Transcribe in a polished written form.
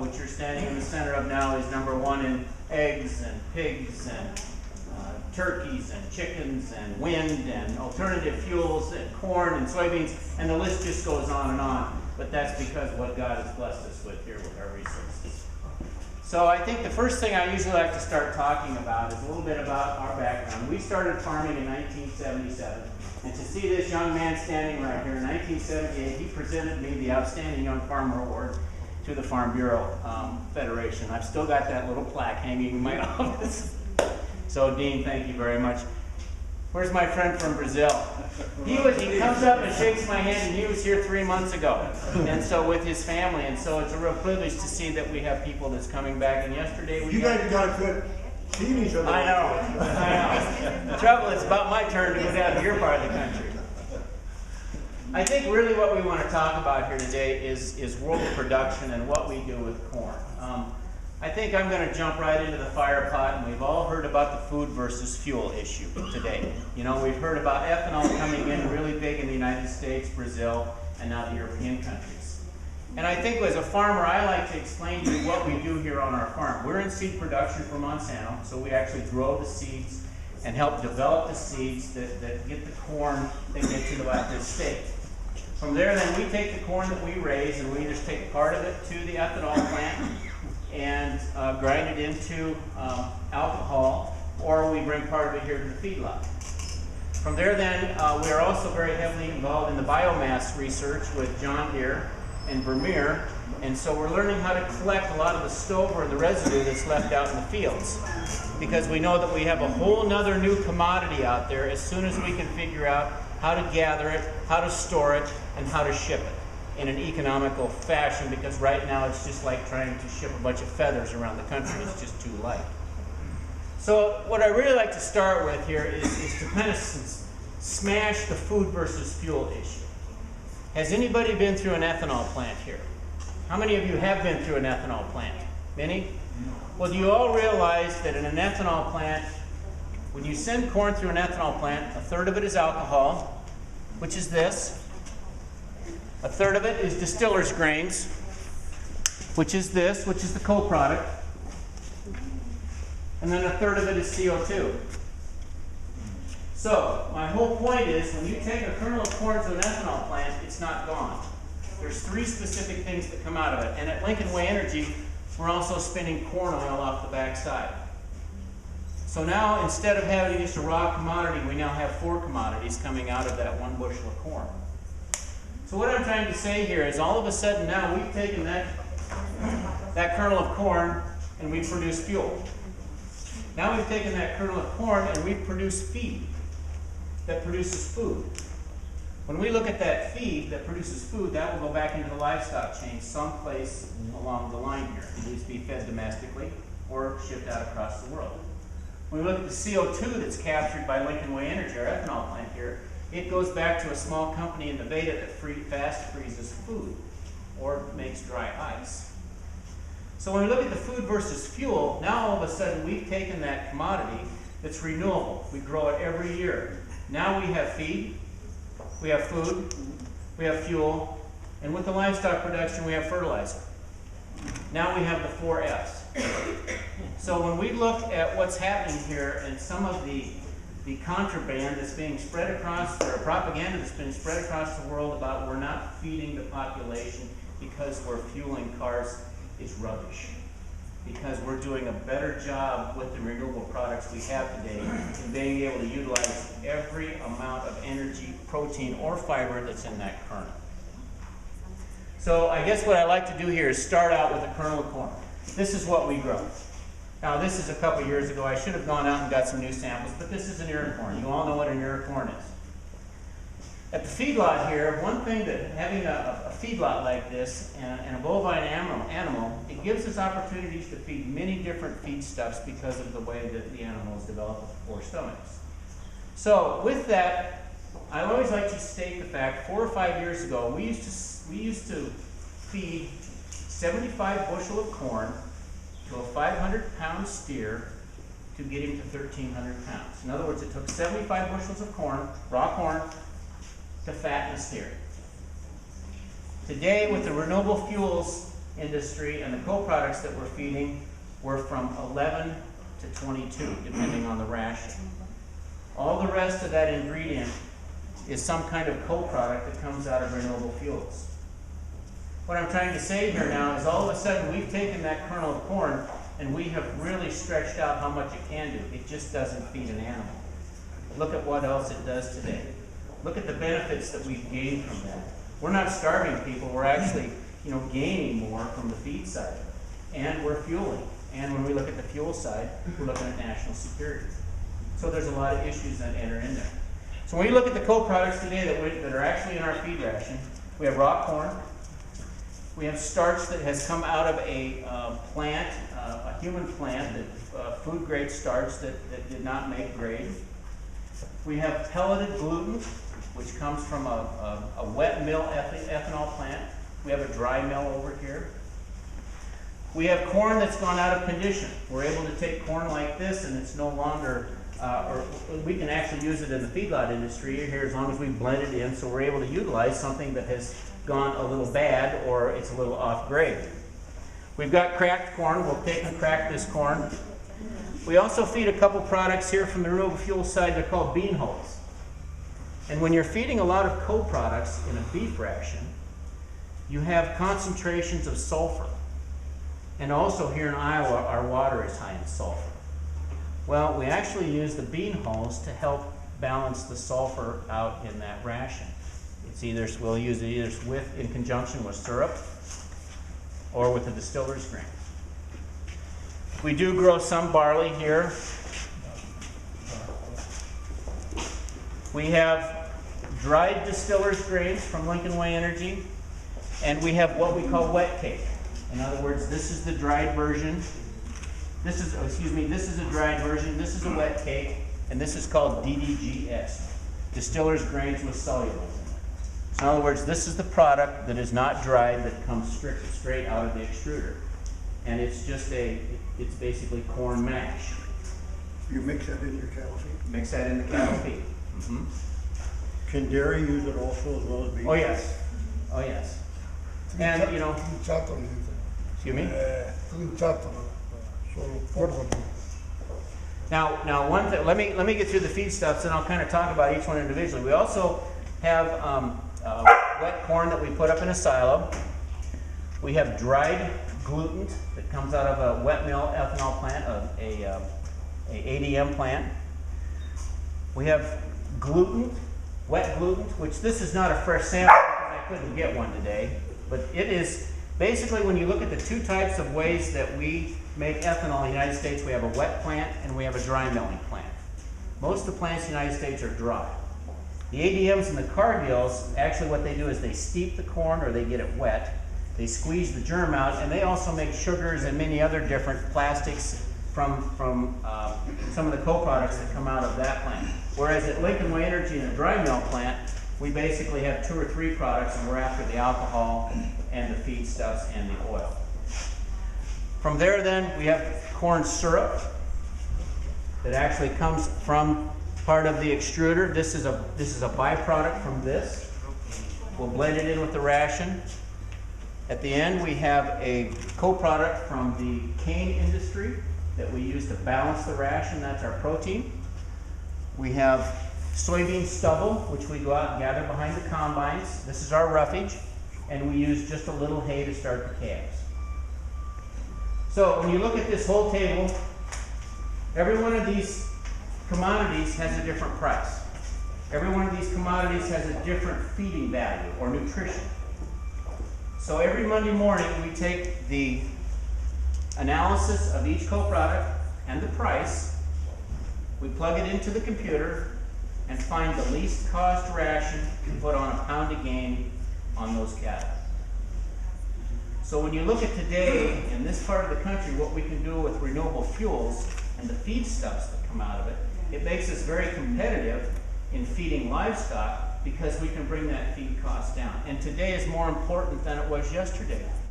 which you're standing in the center of now, is #1 in eggs and pigs and turkeys and chickens and wind and alternative fuels and corn and soybeans, and the list just goes on and on. But that's because what God has blessed us with here with our resources. So I think the first thing I usually like to start talking about is a little bit about our background. We started farming in 1977, and to see this young man standing right here in 1978, he presented me the Outstanding Young Farmer Award to the Farm Bureau Federation. I've still got that little plaque hanging in my office. So Dean, thank you very much. Where's my friend from Brazil? He comes up and shakes my hand, and he was here 3 months ago, and so with his family, and so it's a real privilege to see that we have people that's coming back. And yesterday we guys got to quit seeing each other. I know. The trouble is, it's about my turn to go down to your part of the country. I think really what we want to talk about here today is world production and what we do with corn. I think I'm going to jump right into the fire pot, and we've all heard about the food versus fuel issue today. You know, we've heard about ethanol coming in really big in the United States, Brazil, and now the European countries. And I think as a farmer, I like to explain to you what we do here on our farm. We're in seed production for Monsanto, so we actually grow the seeds and help develop the seeds that get the corn that get to this state. From there, then, we take the corn that we raise, and we just take part of it to the ethanol plant and grind it into alcohol, or we bring part of it here to the feedlot. From there, then, we are also very heavily involved in the biomass research with John Deere and Vermeer, and so we're learning how to collect a lot of the stover and the residue that's left out in the fields, because we know that we have a whole nother new commodity out there as soon as we can figure out how to gather it, how to store it, and how to ship it in an economical fashion, because right now it's just like trying to ship a bunch of feathers around the country. It's just too light. So what I really like to start with here is to kind of smash the food versus fuel issue. Has anybody been through an ethanol plant here? How many of you have been through an ethanol plant? Many? Well, do you all realize that in an ethanol plant, when you send corn through an ethanol plant, 1/3 of it is alcohol, which is this. 1/3 of it is distiller's grains, which is this, which is the co-product. And then 1/3 of it is CO2. So, my whole point is, when you take a kernel of corn to an ethanol plant, it's not gone. There's 3 specific things that come out of it. And at Lincoln Way Energy, we're also spinning corn oil off the backside. So now, instead of having just a raw commodity, we now have 4 commodities coming out of that 1 bushel of corn. So what I'm trying to say here is, all of a sudden now we've taken that kernel of corn and we've produced fuel. Now we've taken that kernel of corn and we've produced feed that produces food. When we look at that feed that produces food, that will go back into the livestock chain someplace along the line here. It needs to be fed domestically or shipped out across the world. When we look at the CO2 that's captured by Lincoln Way Energy, our ethanol plant here, it goes back to a small company in Nevada that fast freezes food or makes dry ice. So when we look at the food versus fuel, now all of a sudden we've taken that commodity that's renewable. We grow it every year. Now we have feed, we have food, we have fuel, and with the livestock production we have fertilizer. Now we have the 4 F's. So when we look at what's happening here and some of the contraband that's being spread across, or propaganda that's been spread across the world about we're not feeding the population because we're fueling cars, is rubbish. Because we're doing a better job with the renewable products we have today in being able to utilize every amount of energy, protein, or fiber that's in that kernel. So I guess what I like to do here is start out with a kernel of corn. This is what we grow. Now, this is a couple years ago. I should have gone out and got some new samples, but this is an ear corn. You all know what an ear corn is. At the feedlot here, one thing that having a feedlot like this and a bovine animal, it gives us opportunities to feed many different feedstuffs because of the way that the animals develop with 4 stomachs. So with that, I always like to state the fact, 4 or 5 years ago, we used to feed 75 bushel of corn to a 500-pound steer to get him to 1,300 pounds. In other words, it took 75 bushels of corn, raw corn, to fatten a steer. Today, with the renewable fuels industry and the co-products that we're feeding were from 11 to 22, depending on the ration. All the rest of that ingredient is some kind of co-product that comes out of renewable fuels. What I'm trying to say here now is all of a sudden we've taken that kernel of corn and we have really stretched out how much it can do. It just doesn't feed an animal. Look at what else it does today. Look at the benefits that we've gained from that. We're not starving people, we're actually gaining more from the feed side. And we're fueling. And when we look at the fuel side, we're looking at national security. So there's a lot of issues that enter in there. So when we look at the co-products today that are actually in our feed ration, we have raw corn. We have starch that has come out of a plant, a human plant, food grade starch that did not make grade. We have pelleted gluten, which comes from a wet mill ethanol plant. We have a dry mill over here. We have corn that's gone out of condition. We're able to take corn like this and it's no longer, or we can actually use it in the feedlot industry here as long as we blend it in, so we're able to utilize something that has gone a little bad or it's a little off grade. We've got cracked corn. We'll take and crack this corn. We also feed a couple products here from the renewable fuel side. They're called bean hulls. And when you're feeding a lot of co-products in a beef ration, you have concentrations of sulfur. And also here in Iowa, our water is high in sulfur. Well, we actually use the bean hulls to help balance the sulfur out in that ration. We'll use it either in conjunction with syrup or with the distiller's grain. We do grow some barley here. We have dried distiller's grains from Lincoln Way Energy, and we have what we call wet cake. In other words, this is the dried version. This is a dried version. This is a wet cake, and this is called DDGS, distiller's grains with cellulose in it. So in other words, this is the product that is not dried that comes straight out of the extruder. And it's it's basically corn mash. You mix that in your cattle feed? Mix that in the cattle feed. Mm-hmm. Can dairy use it also as well as beef? Oh yes. Oh yes. And excuse me? Now one thing, let me get through the feedstuffs and I'll kind of talk about each one individually. We also have wet corn that we put up in a silo. We have dried gluten that comes out of a wet mill ethanol plant, a ADM plant. We have gluten, wet gluten, which this is not a fresh sample because I couldn't get one today, but it is basically when you look at the two types of ways that we make ethanol in the United States, we have a wet plant and we have a dry milling plant. Most of the plants in the United States are dry. The ADMs and the Cargills, actually what they do is they steep the corn or they get it wet. They squeeze the germ out, and they also make sugars and many other different plastics from some of the co-products that come out of that plant. Whereas at Lincoln Way Energy in the dry mill plant, we basically have 2 or 3 products, and we're after the alcohol and the feedstuffs and the oil. From there then, we have corn syrup that actually comes from part of the extruder. This is a byproduct from this. We'll blend it in with the ration. At the end, we have a co-product from the cane industry that we use to balance the ration. That's our protein. We have soybean stubble, which we go out and gather behind the combines. This is our roughage, and we use just a little hay to start the calves. So when you look at this whole table, every one of these commodities has a different price. Every one of these commodities has a different feeding value or nutrition. So every Monday morning we take the analysis of each co-product and the price, we plug it into the computer and find the least cost ration to put on a pound of gain on those cattle. So when you look at today in this part of the country what we can do with renewable fuels and the feedstuffs that come out of it, it makes us very competitive in feeding livestock because we can bring that feed cost down. And today is more important than it was yesterday.